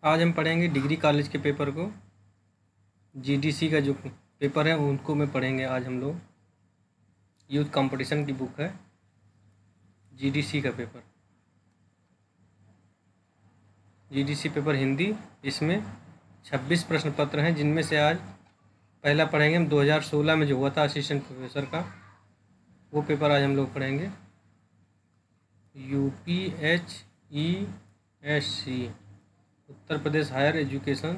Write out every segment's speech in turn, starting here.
आज हम पढ़ेंगे डिग्री कॉलेज के पेपर को। जीडीसी का जो पेपर है उनको में पढ़ेंगे आज हम लोग। यूथ कंपटीशन की बुक है जीडीसी का पेपर। जीडीसी पेपर हिंदी, इसमें 26 प्रश्न पत्र हैं, जिनमें से आज पहला पढ़ेंगे हम 2016 में जो हुआ था असिस्टेंट प्रोफेसर का, वो पेपर आज हम लोग पढ़ेंगे। UPHESC Uttar Pradesh higher education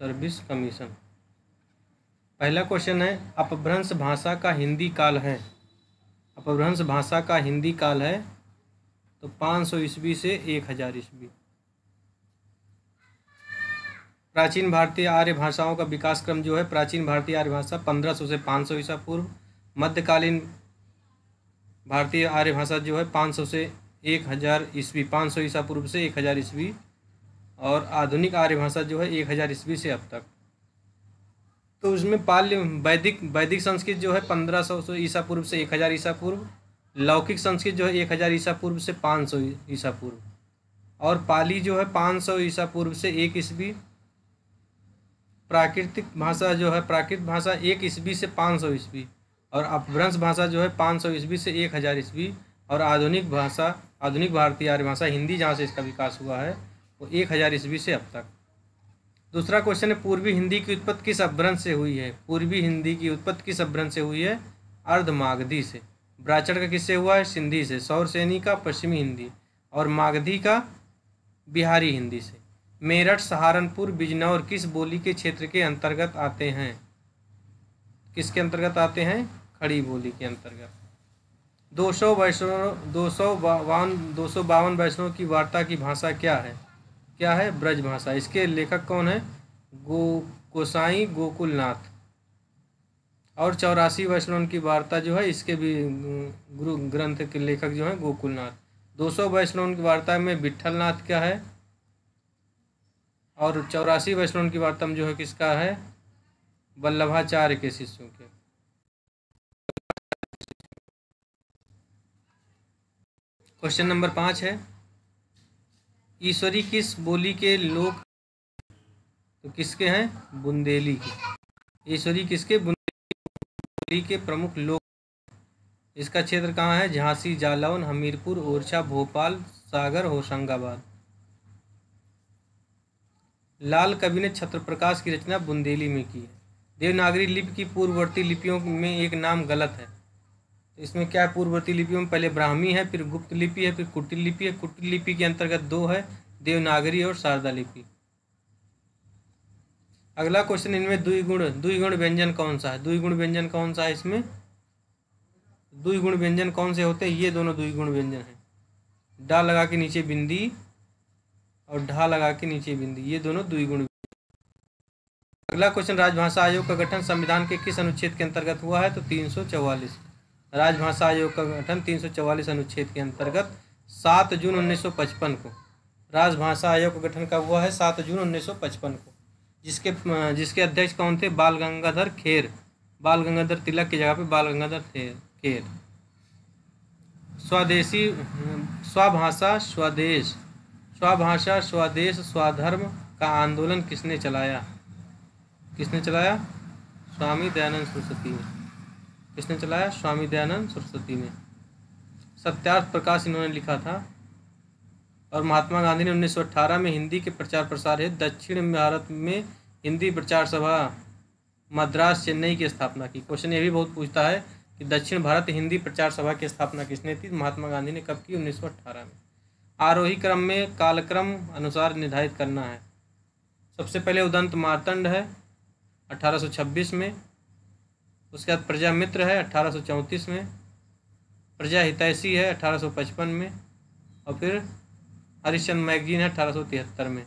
service commission. पहला क्वेश्चन है, अपभ्रंश भाषा का हिंदी काल है। अपभ्रंश भाषा का हिंदी काल है तो 500 ईस्वी से 1000 ईस्वी। प्राचीन भारतीय आर्य भाषाओं का विकास क्रम जो है, प्राचीन भारतीय आर्य भाषा 1500 से 500 ईसा पूर्व। मध्यकालीन भारतीय आर्य भाषा जो है 500 से 1000 ईस्वी, 500 ईसा पूर्व से 1000 ईस्वी। और आधुनिक आर्य भाषा जो है 1000 ईस्वी से अब तक। तो उसमें पाल्य वैदिक संस्कृत जो है 1500 ईसा पूर्व से 1000 ईसा पूर्व। लौकिक संस्कृत जो है 1000 ईसा पूर्व से 500 ईसा पूर्व। और पाली जो है 500 ईसा पूर्व से 1 ईस्वी। प्राकृतिक भाषा जो है, प्राकृत भाषा 1 ईस्वी से 500 ईस्वी। और अपभ्रंश भाषा जो है 500 ईस्वी से 1000 ईस्वी। और आधुनिक भाषा, आधुनिक भारतीय आर्य भाषा हिंदी, जहाँ से इसका विकास हुआ है वो 1000 ईस्वी से अब तक। दूसरा क्वेश्चन है, पूर्वी हिंदी की उत्पत्ति किस अपभ्रंश से हुई है। पूर्वी हिंदी की उत्पत्ति किस अपभ्रंश से हुई है? अर्धमागधी से। ब्राह्मण का किससे हुआ है? सिंधी से। सौरसेनी का पश्चिमी हिंदी। और मागधी का बिहारी हिंदी से। मेरठ, सहारनपुर, बिजनौर किस बोली के क्षेत्र के अंतर्गत आते हैं? किसके अंतर्गत आते हैं? खड़ी बोली के अंतर्गत। 252 वैष्णव की वार्ता की भाषा क्या है? क्या है? ब्रज भाषा। इसके लेखक कौन है? गोसाई गोकुलनाथ। और 84 वैष्णव की वार्ता जो है, इसके भी गुरु ग्रंथ के लेखक जो है गोकुलनाथ। 200 वैष्णव की वार्ता में विठलनाथ क्या है? और 84 वैष्णव की वार्ता में जो है किसका है? वल्लभाचार्य के शिष्यों के। क्वेश्चन नंबर 5 है, ईश्वरी किस बोली के लोग? तो किसके हैं? बुंदेली के। ईश्वरी किसके? बुंदेली के प्रमुख लोग। इसका क्षेत्र कहाँ है? झांसी, जालौन, हमीरपुर, ओरछा, भोपाल, सागर, होशंगाबाद। लाल कवि ने छत्रप्रकाश की रचना बुंदेली में की है। देवनागरी लिपि की पूर्ववर्ती लिपियों में एक नाम गलत है। तो इसमें क्या है? पूर्ववर्ती लिपियों में पहले ब्राह्मी है, फिर गुप्त लिपि है, फिर कुटिल लिपि है। कुटिल लिपि के अंतर्गत 2 है, देवनागरी और शारदा लिपि। अगला क्वेश्चन, इनमें द्विगुण व्यंजन कौन सा है? द्विगुण व्यंजन कौन सा है इसमें? द्विगुण व्यंजन कौन से होते हैं? ये दोनों द्विगुण व्यंजन हैं। डा लगा के नीचे बिंदी और ढा लगा के नीचे बिंदी, ये दोनों द्विगुण। अगला क्वेश्चन, राजभाषा आयोग का गठन संविधान के किस अनुच्छेद के अंतर्गत हुआ है? तो 344। राजभाषा आयोग का गठन 344 अनुच्छेद के अंतर्गत 7 जून 1955 को। राजभाषा आयोग का गठन कब हुआ है? 7 जून 1955 को। जिसके अध्यक्ष कौन थे? बाल गंगाधर खेर। बाल गंगाधर तिलक की जगह पे बाल गंगाधर खेर। स्वदेशी, स्वभाषा स्वदेश, स्वभाषा स्वदेश स्वधर्म का आंदोलन किसने चलाया? किसने चलाया? स्वामी दयानंद सरस्वती ने। किसने चलाया? स्वामी दयानंद सरस्वती ने। सत्यार्थ प्रकाश इन्होंने लिखा था। और महात्मा गांधी ने 1918 में हिंदी के प्रचार प्रसार हेतु दक्षिण भारत में हिंदी प्रचार सभा मद्रास, चेन्नई की स्थापना की। क्वेश्चन ये भी बहुत पूछता है कि दक्षिण भारत हिंदी प्रचार सभा की स्थापना किसने की? महात्मा गांधी ने। कब की? 1918 में। आरोही क्रम में कालक्रम अनुसार निर्धारित करना है। सबसे पहले उदंत मार्तंड है 1826 में। उसके बाद प्रजामित्र है 1834 में। प्रजा हितैषी है 1855 में। और फिर हरिश्चंद्र मैगजीन है 1873 में।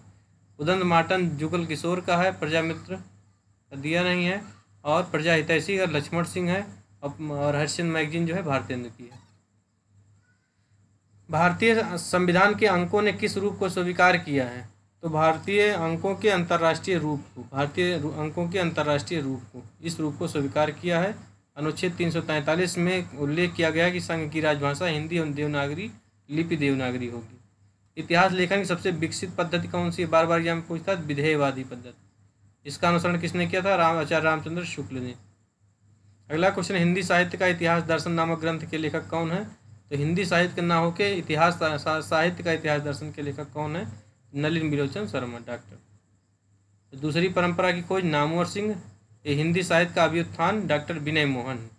उदंत मार्तंड जुगल किशोर का है, प्रजामित्र दिया नहीं है। और प्रजा हितैषी का लक्ष्मण सिंह है। और हरिश्चंद्र मैगजीन जो है भारतेंदु की है। भारतीय संविधान के अंकों ने किस रूप को स्वीकार किया है? तो भारतीय अंकों के अंतर्राष्ट्रीय रूप को, भारतीय अंकों के अंतर्राष्ट्रीय रूप को, इस रूप को स्वीकार किया है। अनुच्छेद 343 में उल्लेख किया गया कि संघ की राजभाषा हिंदी और देवनागरी लिपि देवनागरी होगी। इतिहास लेखन की सबसे विकसित पद्धति कौन सी है? बार बार एग्जाम में पूछता है, विधेयवादी पद्धति। इसका अनुसरण किसने किया था? आचार्य रामचंद्र शुक्ल ने। अगला क्वेश्चन, हिंदी साहित्य का इतिहास दर्शन नामक ग्रंथ के लेखक कौन है? तो हिंदी साहित्य ना होके इतिहास साहित्य का इतिहास दर्शन के लेखक कौन है? नलिन बिलोचन शर्मा, डॉक्टर। दूसरी परंपरा की खोज, नामवर सिंह। ये हिंदी साहित्य का अभ्युत्थान, डॉक्टर विनय मोहन।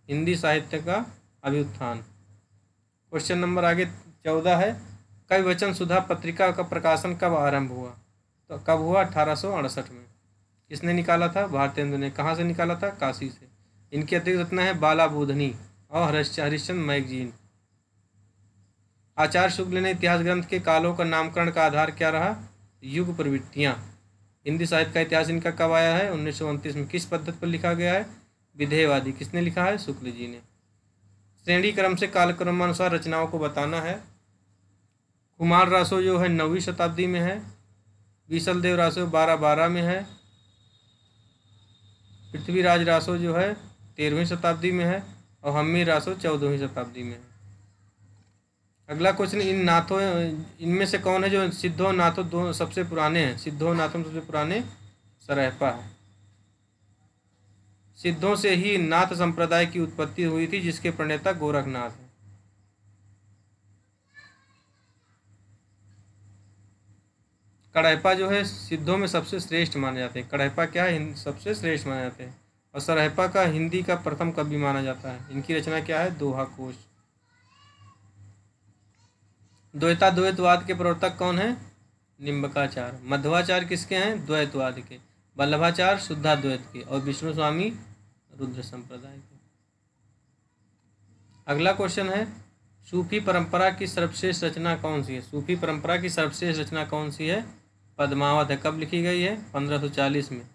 हिंदी साहित्य का अभ्युत्थान। क्वेश्चन नंबर आगे 14 है, कवि वचन सुधा पत्रिका का प्रकाशन कब आरंभ हुआ? तो कब हुआ? 1868 में। किसने निकाला था? भारतेंदु ने। कहाँ से निकाला था? काशी से। इनकी अतिरिक्त रचना है बाला बोधनी और हरिश्चंद्र मैगजीन। आचार्य शुक्ल ने इतिहास ग्रंथ के कालों का नामकरण का आधार क्या रहा? युग प्रवृत्तियाँ। हिंदी साहित्य का इतिहास इनका कब आया है? 1929 में। किस पद्धति पर लिखा गया है? विधेयवादी। किसने लिखा है? शुक्ल जी ने। श्रेणी क्रम से कालक्रमानुसार रचनाओं को बताना है। कुमार रासो जो है 9वीं शताब्दी में है। बीसल देव रासो 1212 में है। पृथ्वीराज रासो जो है 13वीं शताब्दी में है और हम्मी रासो 14वीं शताब्दी में है। अगला क्वेश्चन, इनमें से कौन है जो सिद्धो नाथो दो सबसे पुराने हैं? सिद्धो नाथो में सबसे पुराने सरहपा है। सिद्धों से ही नाथ संप्रदाय की उत्पत्ति हुई थी, जिसके प्रणेता गोरखनाथ हैं। कड़हपा जो है सिद्धों में सबसे श्रेष्ठ माने जाते हैं। कड़हपा क्या है? सबसे श्रेष्ठ माने जाते हैं। और सरहपा का हिंदी का प्रथम कवि माना जाता है। इनकी रचना क्या है? दोहा कोश। द्वैताद्वैतवाद के प्रवर्तक कौन है? निम्बकाचार्य। मध्वाचार्य किसके हैं? द्वैतवाद के। वल्लभाचार्य शुद्धाद्वैत के और विष्णु स्वामी रुद्र संप्रदाय के। अगला क्वेश्चन है, सूफी परंपरा की सर्वश्रेष्ठ रचना कौन सी है? सूफी परंपरा की सर्वश्रेष्ठ रचना कौन सी है? पद्मावत है। कब लिखी गई है? 1540 में।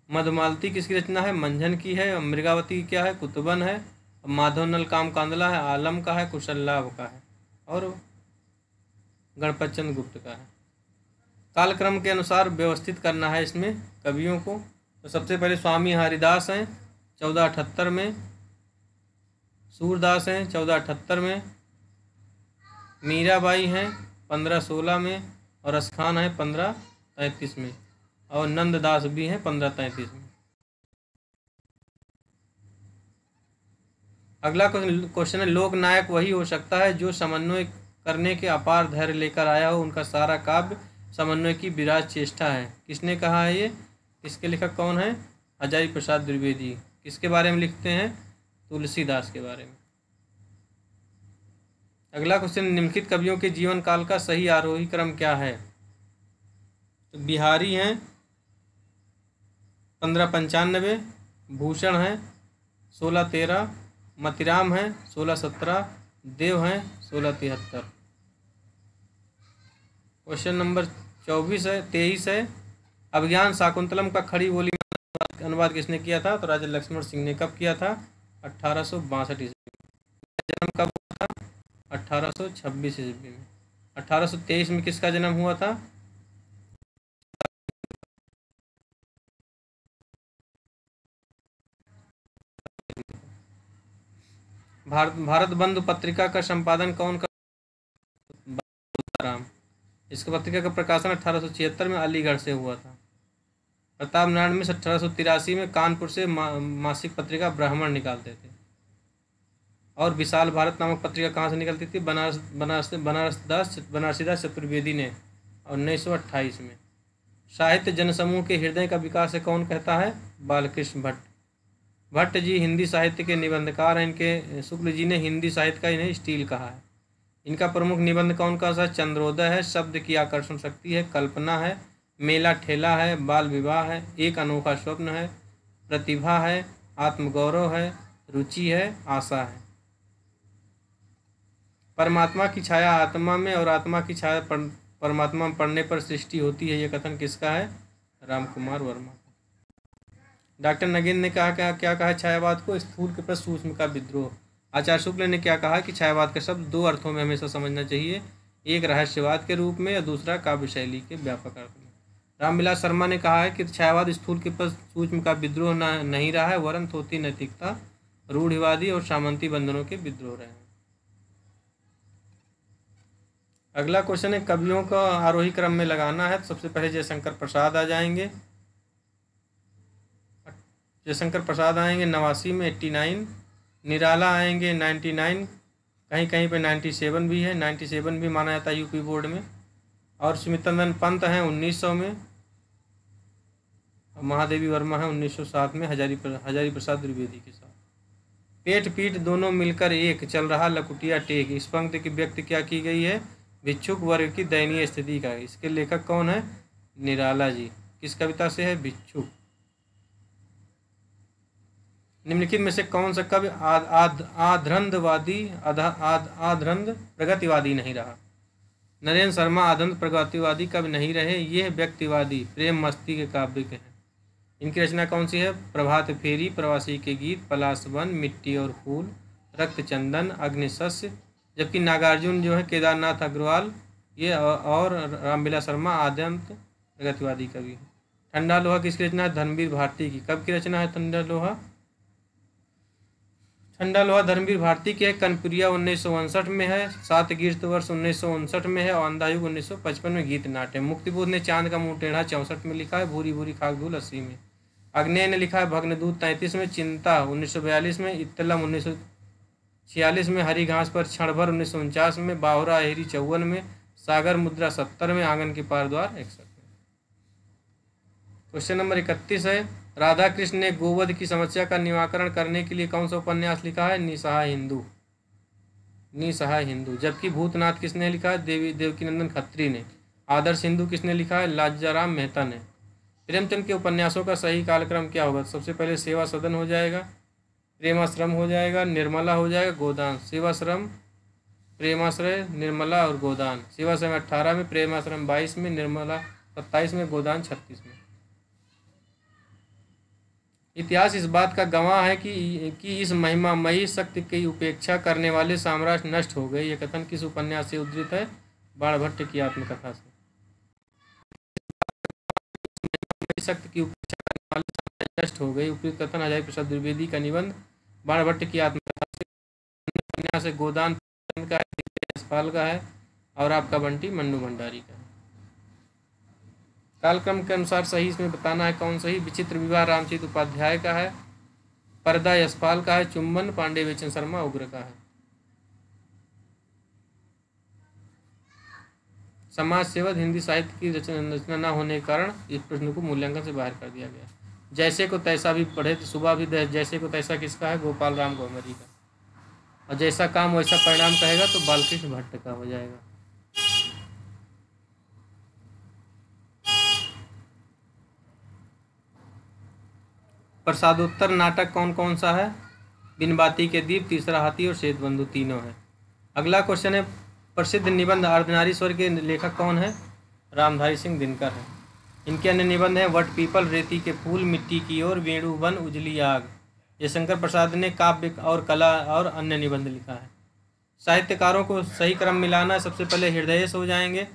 मधुमालती किसकी रचना है? मंझन की है। मृगावती की क्या है? कुतुबन है। माधवनल काम कांदला है आलम का है। कुशललाभ का है और गणपत चंद्र गुप्त का है। कालक्रम के अनुसार व्यवस्थित करना है इसमें कवियों को। तो सबसे पहले स्वामी हरिदास हैं 1478 में। सूरदास हैं 1478 में। मीराबाई हैं 1516 में और असखान है 1533 में और नंददास भी हैं 1533 में। अगला क्वेश्चन है, लोकनायक वही हो सकता है जो समन्वय करने के अपार धैर्य लेकर आया हो। उनका सारा काव्य समन्वय की विराज चेष्टा है। किसने कहा है ये? इसके लेखक कौन है? अजय प्रसाद द्विवेदी। किसके बारे में लिखते हैं? तुलसीदास के बारे में। अगला क्वेश्चन, निम्नलिखित कवियों के जीवन काल का सही आरोही क्रम क्या है? तो बिहारी हैं 1595, भूषण हैं 1613, मतिराम हैं 1617, देव हैं 1673। क्वेश्चन नंबर 23 है, अभिज्ञान शाकुंतलम का खड़ी बोली में अनुवाद किसने किया था? तो राजा लक्ष्मण सिंह ने। कब किया था? 1862 ईस्वी में। जन्म कब हुआ था? 1826 ईस्वी में। 1823 में किसका जन्म हुआ था? भारत बंधु पत्रिका का संपादन कौन कर? राम। इस पत्रिका का प्रकाशन 1876 में अलीगढ़ से हुआ था। प्रताप नारायण मिश्र 1883 में कानपुर से मासिक पत्रिका ब्राह्मण निकालते थे। और विशाल भारत नामक पत्रिका कहाँ से निकलती थी? बनारसीदास चतुर्वेदी ने। और 1928 में। साहित्य जनसमूह के हृदय का विकास है कौन कहता है? बालकृष्ण भट्ट। भट्ट जी हिंदी साहित्य के निबंधकार हैं। इनके शुक्ल जी ने हिंदी साहित्य का इन्हें स्टील कहा है। इनका प्रमुख निबंध कौन का सा? चंद्रोदय है, शब्द की आकर्षण शक्ति है, कल्पना है, मेला ठेला है, बाल विवाह है, एक अनोखा स्वप्न है, प्रतिभा है, आत्मगौरव है, रुचि है, आशा है। परमात्मा की छाया आत्मा में और आत्मा की छाया परमात्मा में पड़ने पर सृष्टि होती है। यह कथन किसका है? राम कुमार वर्मा। डॉक्टर नगेंद्र ने कहा क्या कहा छायावाद को? स्थूल के प्रति सूक्ष्म का विद्रोह। आचार्य शुक्ल ने क्या कहा कि छायावाद का शब्द दो अर्थों में हमेशा समझना चाहिए, एक रहस्यवाद के रूप में और दूसरा काव्य शैली के व्यापक अर्थ में। रामविलास शर्मा ने कहा है कि छायावाद स्थूल के प्रति सूक्ष्म का विद्रोह नहीं रहा है, वरन थोथी नैतिकता, रूढ़िवादी और सामंती बंधनों के विद्रोह रहे हैं। अगला क्वेश्चन है कवियों का आरोही क्रम में लगाना है। तो सबसे पहले जयशंकर प्रसाद आ जाएंगे। जयशंकर प्रसाद आएंगे 89 में, 89। निराला आएंगे 99, कहीं कहीं पे 97 भी है, 97 भी माना जाता है यूपी बोर्ड में। और सुमित्रानंद पंत हैं 1900 में। महादेवी वर्मा है 1907 में हजारी प्रसाद द्विवेदी के साथ। पेट पीठ दोनों मिलकर एक, चल रहा लकुटिया टेक। इस पंक्ति की व्यक्ति क्या की गई है? भिक्षुक वर्ग की दयनीय स्थिति का। इसके लेखक कौन है? निराला जी। किस कविता से है? भिक्षुक। निम्नलिखित में से कौन सा कवि आद्रंद प्रगतिवादी नहीं रहा? नरेंद्र शर्मा आद्रंद प्रगतिवादी कवि नहीं रहे। ये व्यक्तिवादी प्रेम मस्ती के काव्य के हैं। इनकी रचना कौन सी है? प्रभात फेरी, प्रवासी के गीत, पलाश वन, मिट्टी और फूल, रक्त चंदन, अग्निशस्य। जबकि नागार्जुन जो है केदारनाथ अग्रवाल ये और रामविलास शर्मा आद्यंत प्रगतिवादी कवि है। ठंडा लोहा किसकी रचना है? धर्मवीर भारती की। कब की रचना है ठंडा लोहा? ठंडा लोहा धर्मवीर भारती की है। कनपुरिया 1959 में है। सात गिरत वर्ष 1959 में है। और अंधायुग 1955 में गीत नाट्य। मुक्तिबोध ने चांद का मुंह टेढ़ा 64 में लिखा है। भूरी भूरी खाक धूल 80 में। अग्नेय ने लिखा है भग्नदूत 33 में। चिंता 1942 में। इत्तलम 1946 में। हरी घास पर क्षण भर 1949 में। बाहुरा अहेरी 54 में। सागर मुद्रा 70 में। आंगन के पार द्वार 61 में। क्वेश्चन नंबर 31 है राधा कृष्ण ने गोवध की समस्या का निवारण करने के लिए कौन सा उपन्यास लिखा है? निसहाय हिंदू। निसहाय हिंदू। जबकि भूतनाथ किसने लिखा है? देवकीनंदन खत्री ने। आदर्श हिंदू किसने लिखा है? लाजाराम मेहता ने। प्रेमचंद के उपन्यासों का सही कालक्रम क्या होगा? सबसे पहले सेवा सदन हो जाएगा, प्रेमाश्रम हो जाएगा, निर्मला हो जाएगा, गोदान। सेवाश्रम, प्रेमाश्रय, निर्मला और गोदान। सेवाश्रम 18 में, प्रेमाश्रम 22 में, निर्मला 27 में, गोदान 36 में। इतिहास इस बात का गवाह है कि इस महिमामयी शक्ति की उपेक्षा करने वाले साम्राज्य नष्ट हो गए। यह कथन किस उपन्यास से उद्धृत है? बाणभट्ट की आत्मकथा से। शक्ति की उपेक्षा करने वाले साम्राज्य नष्ट हो गए। उपयुक्त कथन हजारी प्रसाद द्विवेदी का निबंध बाणभट्ट की आत्मकथा से। उपन्यास है गोदान का है, यशपाल का है और आपका बंटी मन्नू भंडारी का है। कालक्रम के अनुसार सही इसमें बताना है कौन सही। विचित्र विवाह रामचरित उपाध्याय का है। पर्दा यशपाल का है। चुम्बन पांडे बेचन शर्मा उग्र का है। समाज सेवक हिंदी साहित्य की रचना न होने के कारण इस प्रश्न को मूल्यांकन से बाहर कर दिया गया। जैसे को तैसा भी पढ़े तो सुबह भी जैसे को तैसा किसका है? गोपाल राम गौमरी का। और जैसा काम वैसा परिणाम कहेगा तो बालकृष्ण भट्ट का हो जाएगा। प्रसादोत्तर नाटक कौन कौन सा है? बिनबाती के दीप, तीसरा हाथी और श्वेत बंधु तीनों है। अगला क्वेश्चन है प्रसिद्ध निबंध अर्धनारीश्वर के लेखक कौन है? रामधारी सिंह दिनकर है। इनके अन्य निबंध हैं वट पीपल, रेती के फूल, मिट्टी की ओर, वेणु वन, उजली आग। जयशंकर प्रसाद ने काव्य और कला और अन्य निबंध लिखा है। साहित्यकारों को सही क्रम मिलाना है। सबसे पहले हृदयेश हो जाएंगे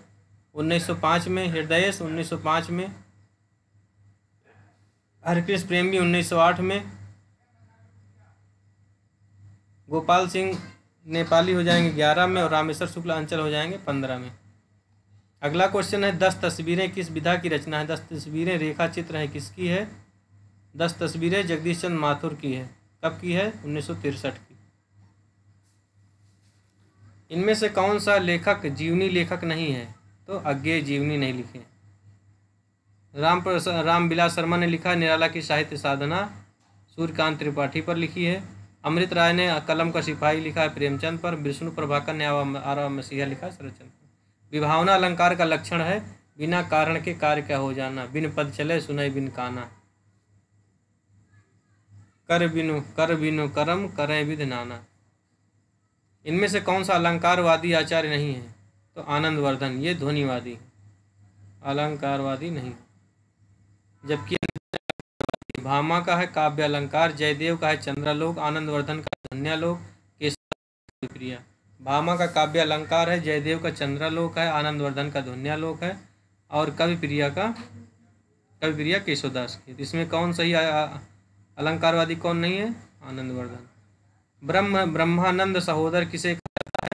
1905 में। हृदयेश 1905 में। हरकृष्ण प्रेम भी 1908 में। गोपाल सिंह नेपाली हो जाएंगे 11 में और रामेश्वर शुक्ला अंचल हो जाएंगे 15 में। अगला क्वेश्चन है 10 तस्वीरें किस विधा की रचना है? 10 तस्वीरें रेखा चित्र है किसकी है? 10 तस्वीरें जगदीश चंद्र माथुर की है। कब की है? 1963 की। इनमें से कौन सा लेखक जीवनी लेखक नहीं है? तो अज्ञेय जीवनी नहीं लिखे। रामविलास शर्मा ने लिखा निराला की साहित्य साधना सूर्यकांत त्रिपाठी पर लिखी है। अमृत राय ने कलम का सिपाही लिखा है प्रेमचंद पर। विष्णु प्रभाकर ने आरा मसीहा लिखा शरदचंद्र पर। विभावना अलंकार का लक्षण है बिना कारण के कार्य का हो जाना। बिन पद चले सुनई बिन काना। कर बिनु करम करें विध नाना। इनमें से कौन सा अलंकारवादी आचार्य नहीं है? तो आनंदवर्धन। ये ध्वनिवादी है, अलंकारवादी नहीं। जबकि भामा का है काव्य अलंकार, जयदेव का है चंद्रालोक, आनंदवर्धन का धन्यालोक, केशव प्रिया। भामा का काव्य अलंकार है, जयदेव का चंद्रालोक है, आनंदवर्धन का धन्यालोक है और कवि प्रिया केशवदास की। इसमें कौन सही अलंकारवादी कौन नहीं है? आनंदवर्धन। ब्रह्मानंद सहोदर किसे कहता है?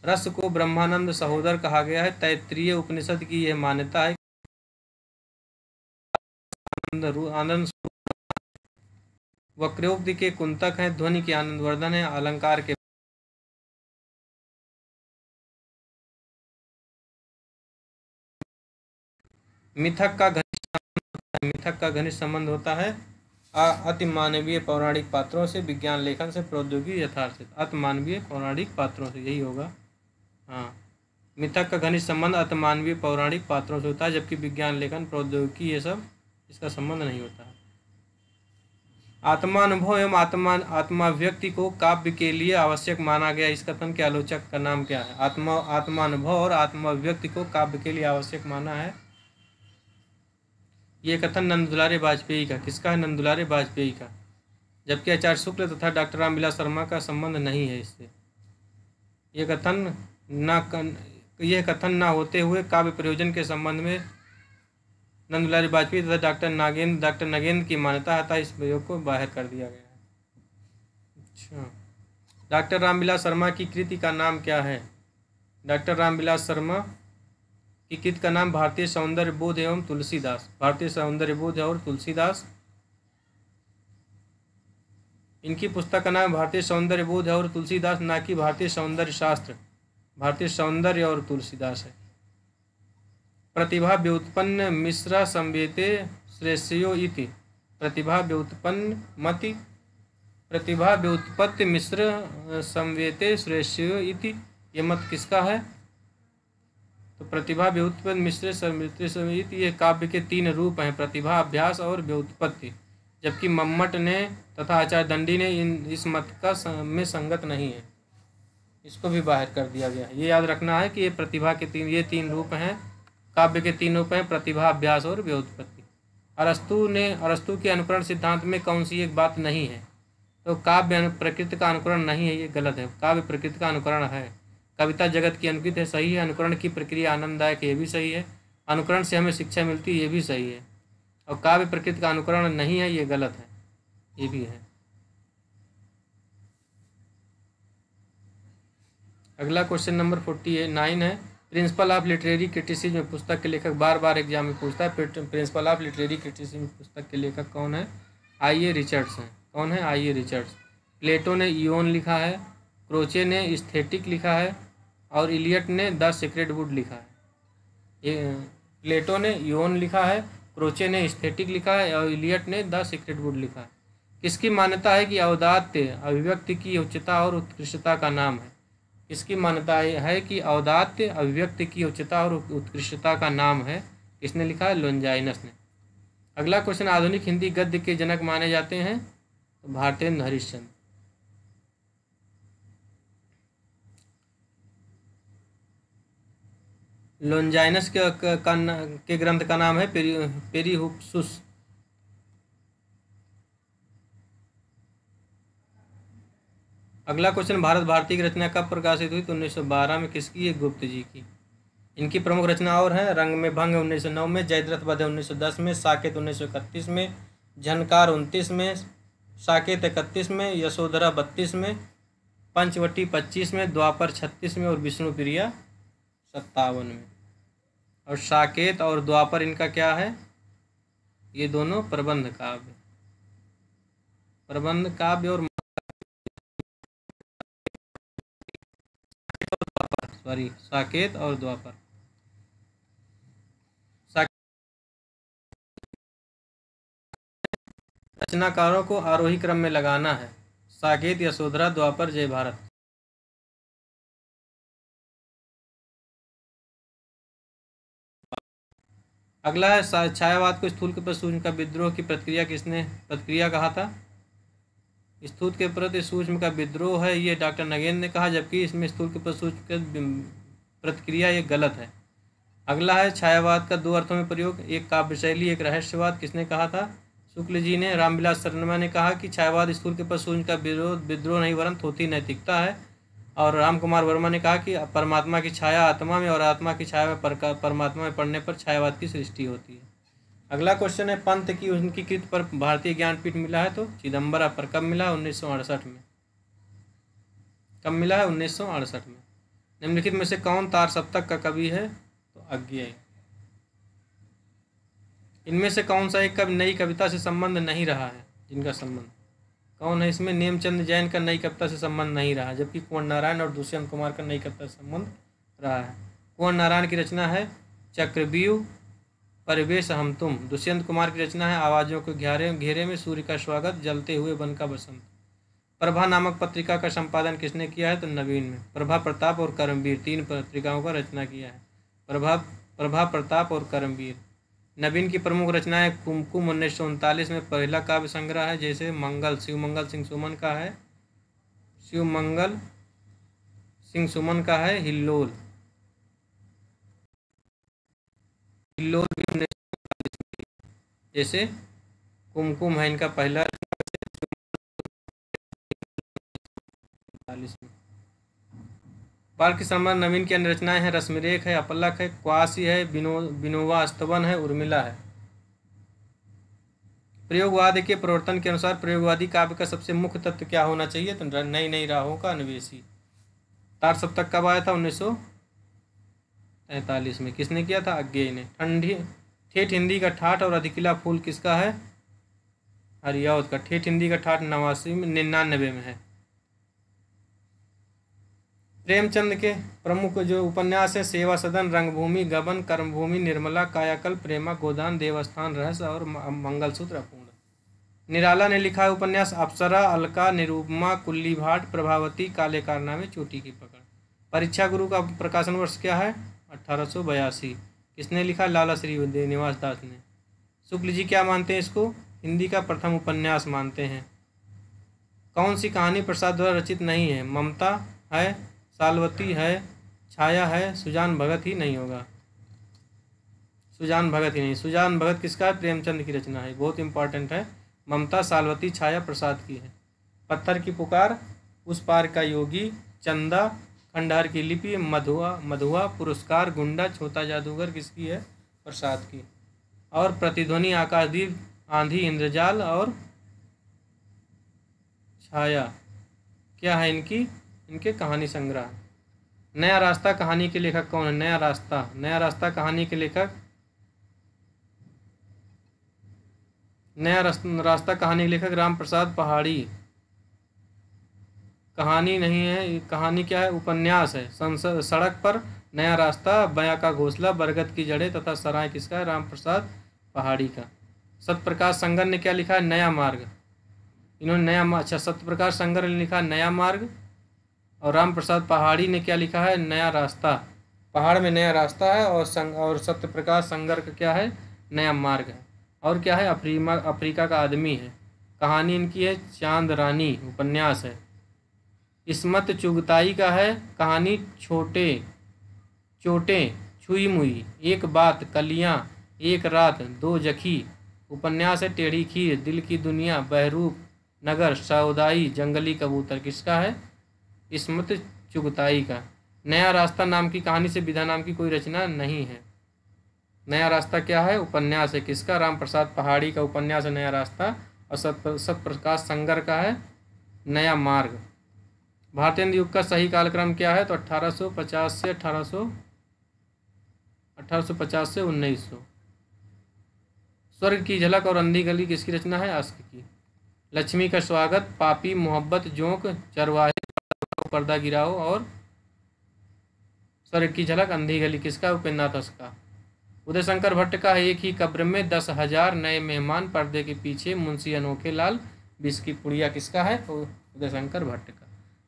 रस को ब्रह्मानंद सहोदर कहा गया है। तैत्तिरीय उपनिषद की यह मान्यता है आनंद वक्रोक्ति के कुंतक हैं, ध्वनि के आनंदवर्धन है, अलंकार के मिथक का घनिष्ठ संबंध होता है अति मानवीय पौराणिक पात्रों से, विज्ञान लेखन से, प्रौद्योगिकी यथार्थ से। अति मानवीय पौराणिक पात्रों से, यही होगा। हाँ, मिथक का घनिष्ठ संबंध अति मानवीय पौराणिक पात्रों से होता है, जबकि विज्ञान लेखन, प्रौद्योगिकी ये सब इसका संबंध नहीं होता है। आत्मानुभव एवं आत्माव्यक्ति को काव्य के लिए आवश्यक माना गया, इस कथन के आलोचक का नाम क्या है? आत्मानुभव और आत्माव्यक्ति को काव्य के लिए आवश्यक माना है, ये कथन नंदुलारे वाजपेयी का। किसका है? नंदुलारे वाजपेयी का। जबकि आचार्य शुक्ल तथा डॉक्टर रामविलास शर्मा का संबंध नहीं है इससे। यह कथन न होते हुए काव्य प्रयोजन के संबंध में नंदुलारे वाजपेयी तथा डॉक्टर नगेंद्र की मान्यता है, इस प्रयोग को बाहर कर दिया गया है। अच्छा, डॉक्टर रामविलास शर्मा की कृति का नाम क्या है? डॉक्टर रामविलास शर्मा की कृति का नाम भारतीय सौंदर्य बोध एवं तुलसीदास। भारतीय सौंदर्य बोध और तुलसीदास, इनकी पुस्तक का नाम भारतीय सौंदर्य बोध और तुलसीदास, ना कि भारतीय सौंदर्य शास्त्र। भारतीय सौंदर्य और तुलसीदास है। प्रतिभा व्युत्पन्न मिश्रा संवेते श्रेष्यो इति। प्रतिभा व्युत्पत्ति मिश्र संवेते श्रेष्यो इति, ये मत किसका है? तो प्रतिभा व्युत्पत्ति मिश्र संवेते, ये काव्य के 3 रूप हैं, प्रतिभा, अभ्यास और व्युत्पत्ति। जबकि मम्मट ने तथा आचार्य दंडी ने इस मत का में संगत नहीं है, इसको भी बाहर कर दिया गया है। ये याद रखना है कि ये प्रतिभा के 3 रूप हैं, काव्य के 3 रूप हैं, प्रतिभा, अभ्यास और व्युत्पत्ति। अरस्तु के अनुकरण सिद्धांत में कौन सी एक बात नहीं है? तो काव्य प्रकृति का अनुकरण नहीं है, ये गलत है। काव्य प्रकृति का अनुकरण है। कविता जगत की अनुकृत है, सही है। अनुकरण की प्रक्रिया आनंददायक, ये भी सही है। अनुकरण से हमें शिक्षा मिलती है, ये भी सही है। और काव्य प्रकृति का अनुकरण नहीं है, ये गलत है, ये भी है। अगला क्वेश्चन नंबर 49 है। प्रिंसिपल ऑफ लिटरेरी क्रिटिसिज्म पुस्तक के लेखक, बार बार एग्जाम में पूछता है। प्रिंसिपल ऑफ लिटरेरी क्रिटिसिज्म पुस्तक के लेखक कौन है? आई.ए. रिचर्ड्स हैं। कौन है? आई.ए. रिचर्ड्स। प्लेटो ने इयोन लिखा है, क्रोचे ने एस्थेटिक लिखा है और इलियट ने द सीक्रेट वुड लिखा है। ये प्लेटो ने इयोन लिखा है, क्रोचे ने एस्थेटिक लिखा है और इलियट ने द सीक्रेट वुड लिखा है। किसकी मान्यता है कि औदात्य अभिव्यक्ति की उच्चता और उत्कृष्टता का नाम है? इसकी मान्यता है कि औदात्य अभिव्यक्ति की उच्चता और उत्कृष्टता का नाम है। किसने लिखा है? लोंजाइनस ने। अगला क्वेश्चन, आधुनिक हिंदी गद्य के जनक माने जाते हैं? तो भारतेंद्र हरिश्चंद्र। लोंजाइनस के ग्रंथ का नाम है पेरिहुप्सुस। अगला क्वेश्चन, भारत भारती की रचना कब प्रकाशित हुई? तो 1912 में। किसकी? ये गुप्त जी की। इनकी प्रमुख रचना और हैं, रंग में भंग 1909 में, जयद्रथ वध 1910 में, साकेत 1931 में, झनकार 29 में, साकेत 31 में, यशोधरा 32 में, पंचवटी 25 में, द्वापर 36 में और विष्णु प्रिया 57 में। और साकेत और द्वापर इनका क्या है? ये दोनों प्रबंध काव्य और साकेत और द्वापर। रचनाकारों को आरोही क्रम में लगाना है। साकेत, यशोधरा, द्वापर, जय भारत। अगला है छायावाद को स्थूल के प्रति सूक्ष्म का विद्रोह की प्रतिक्रिया कहा था? स्थूल के प्रति सूक्ष्म का विद्रोह है, ये डॉक्टर नगेंद्र ने कहा, जबकि इसमें स्थूल के प्रति सूक्ष्म की प्रतिक्रिया ये गलत है। अगला है छायावाद का 2 अर्थों में प्रयोग, एक काव्य शैली, एक रहस्यवाद। किसने कहा था? शुक्ल जी ने। रामविलास शर्मा ने कहा कि छायावाद स्थूल के प्रति सूक्ष्म का विद्रोह नहीं वरन थोथी नैतिकता है। और राम कुमार वर्मा ने कहा कि परमात्मा की छाया आत्मा में और आत्मा की छाया परमात्मा में पड़ने पर छायावाद की सृष्टि होती है। अगला क्वेश्चन है, पंत की उनकी कृति पर भारतीय ज्ञानपीठ मिला है? तो चिदम्बरा पर। कब मिला? 1968 में। कब मिला है? 1968 में। निम्नलिखित में से कौन तार सप्तक का कवि है? तो अज्ञेय। इनमें से कौन सा एक कवि नई कविता से संबंध नहीं रहा है? जिनका संबंध कौन है इसमें? नेमचंद जैन का नई कविता से संबंध नहीं रहा, जबकि कुंवर नारायण और दुष्यंत कुमार का नई कविता से संबंध रहा है। कुंवर नारायण की रचना है चक्रव्यूह परिवेश हम तुम। दुष्यंत कुमार की रचना है आवाज़ों के घेरे घेरे में सूर्य का स्वागत, जलते हुए वन का बसंत। प्रभा नामक पत्रिका का संपादन किसने किया है? तो नवीन में। प्रभा प्रताप और कर्मवीर 3 पत्रिकाओं का रचना किया है। प्रभा प्रताप और कर्मवीर। नवीन की प्रमुख रचनाएं कुमकुम 1939 में पहला काव्य संग्रह है, जैसे मंगल शिवमंगल सिंह सुमन का है, शिवमंगल सिंह सुमन का है हिल्लोल। हिल्लोल भी 1939 में, जैसे कुमकुम है इनका पहला 1939 में। बाल के संबंध नवीन की अन्य रचनाएं हैं रश्मिरेख है, अपलक है, क्वासी है, विनोवा स्तवन है, उर्मिला है। प्रयोगवाद के प्रवर्तन के अनुसार प्रयोगवादी काव्य का सबसे मुख्य तत्व क्या होना चाहिए? तो नई नई राहों का अन्वेषी। तार सप्तक कब आया था? 1943 में। किसने किया था? अज्ञेय ने। ठेठ हिंदी का ठाठ और अधिकिला फूल किसका है? हरिऔध का। ठेठ हिंदी का ठाठ 99 में है। प्रेमचंद के प्रमुख जो उपन्यास है सेवा सदन, रंगभूमि, गबन, कर्मभूमि, निर्मला, कायाकल्प, प्रेमा गोदान, देवस्थान रहस्य और मंगलसूत्र अपूर्ण। निराला ने लिखा है उपन्यास अप्सरा, अलका, निरुपमा, कुल्ली भाट, प्रभावती, काले कारनामे, चोटी की पकड़। परीक्षा गुरु का प्रकाशन वर्ष क्या है? 1882। किसने लिखा? लाला श्रीनिवास दास ने। शुक्ल जी क्या मानते हैं इसको? हिंदी का प्रथम उपन्यास मानते हैं। कौन सी कहानी प्रसाद द्वारा रचित नहीं है? ममता है, सालवती है, छाया है, सुजान भगत ही नहीं होगा। सुजान भगत ही नहीं। सुजान भगत किसका है? प्रेमचंद की रचना है, बहुत इंपॉर्टेंट है। ममता, सालवती, छाया प्रसाद की है। पत्थर की पुकार, उस पार का योगी, चंदा, खंडहर की लिपि, मधुआ, पुरस्कार, गुंडा, छोटा जादूगर किसकी है? प्रसाद की। और प्रतिध्वनि, आकाशदीप, आंधी, इंद्रजाल और छाया क्या है इनके कहानी संग्रह। नया रास्ता कहानी के लेखक कौन है? नया रास्ता कहानी के लेखक रास्ता कहानी के लेखक राम प्रसाद पहाड़ी। कहानी नहीं है, कहानी क्या है? उपन्यास है। सड़क पर नया रास्ता, बया का घोंसला, बरगद की जड़ें तथा सराय किसका है? राम प्रसाद पहाड़ी का। सत्यप्रकाश संगर ने क्या लिखा है? नया मार्ग। इन्होंने अच्छा, सत्यप्रकाश संगर ने लिखा नया मार्ग, और राम प्रसाद पहाड़ी ने क्या लिखा है? नया रास्ता। पहाड़ में नया रास्ता है, और सत्यप्रकाश संगर का क्या है? नया मार्ग है। और क्या है? अफ्रीका का आदमी है। कहानी इनकी है चांद रानी, उपन्यास है। इस्मत चुगताई का है कहानी चोटें छुई मुई, एक बात, कलियां, एक रात, दो जखी, उपन्यास है। टेढ़ी खीर, दिल की दुनिया, बहरूप नगर, सौदाई, जंगली कबूतर किसका है? इस्मत चुगताई का। नया रास्ता नाम की कहानी से विधा नाम की कोई रचना नहीं है। नया रास्ता क्या है? उपन्यास है। किसका? राम प्रसाद पहाड़ी का उपन्यास है नया रास्ता। और सत्यप्रकाश संगर का है नया मार्ग। भारतीय युग का सही कालक्रम क्या है? तो 1850 से 1900। स्वर्ग की झलक और अंधी गली किसकी रचना है? अश्क की। लक्ष्मी का स्वागत, पापी, मोहब्बत, जोंक, चरवाहे, पर्दा गिराओ और स्वर्ग की झलक, अंधी गली किसका? उपेंद्रनाथ अश्क का। उदय शंकर भट्ट का एक ही कब्र में 10,000 नए मेहमान, पर्दे के पीछे मुंशी अनोखे लाल, विष की पुड़िया किसका है? उदय शंकर भट्ट का।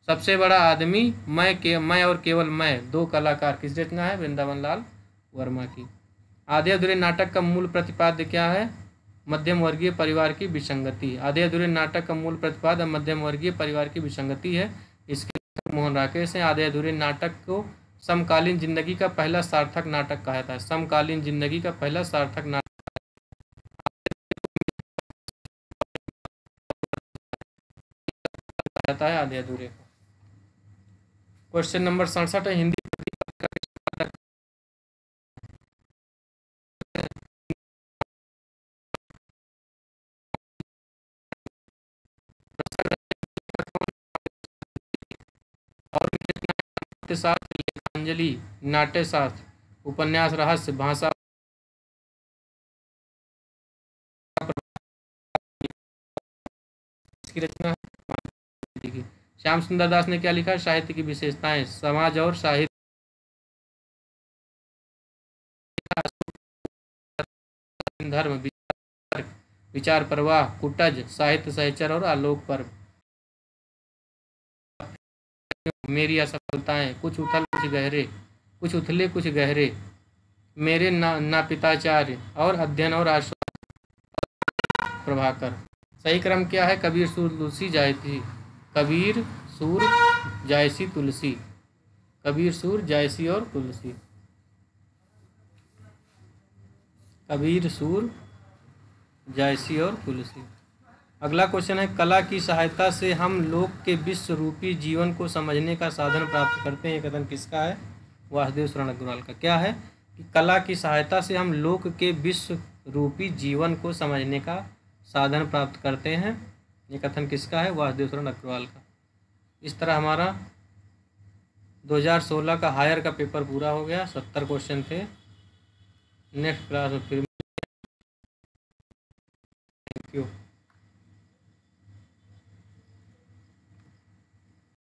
सबसे बड़ा आदमी, मैं और केवल मैं, दो कलाकार किस रचना है? वृंदावन लाल वर्मा की। आधे अधूरे नाटक का मूल प्रतिपाद्य क्या है? मध्यम वर्गीय परिवार की विसंगति। आधे अधूरे नाटक का मूल प्रतिपाद्य मध्यम वर्गीय परिवार की विसंगति है। इसके लेखक मोहन राकेश हैं। आधे अधूरे नाटक को समकालीन जिंदगी का पहला सार्थक नाटक कहा जाता है। समकालीन जिंदगी का पहला सार्थक नाटक कहा जाता है आधे अधूरे को। क्वेश्चन नंबर 67 है हिंदी और के साथ पुष्पांजलि, नाट्यशास्त्र, उपन्यास, रहस्य, भाषा की रचना है। श्याम सुंदर दास ने क्या लिखा? साहित्य की विशेषताएं, समाज और साहित्य, धर्म, विचार प्रवाह, कुटज, साहित्य सहचर और आलोक पर्व, मेरी असफलताएं, कुछ उथल कुछ गहरे, कुछ उथले कुछ गहरे, मेरे नापिताचार्य और अध्ययन और आश्वासन, प्रभाकर। सही क्रम क्या है? कबीर, सूर, तुलसी, जायसी। कबीर, सूर, जायसी, तुलसी। कबीर, सूर, जायसी और तुलसी। कबीर, सूर, जायसी और तुलसी। अगला क्वेश्चन है, कला की सहायता से हम लोक के विश्व रूपी जीवन को समझने का साधन प्राप्त करते हैं। ये कथन किसका है? वासुदेव शरण अग्रवाल का। क्या है कि कला की सहायता से हम लोक के विश्व रूपी जीवन को समझने का साधन प्राप्त करते हैं। ये कथन किसका है? वासुदेव शरण अग्रवाल का। इस तरह हमारा 2016 का हायर का पेपर पूरा हो गया। 70 क्वेश्चन थे। नेक्स्ट क्लास में फिर। Thank you.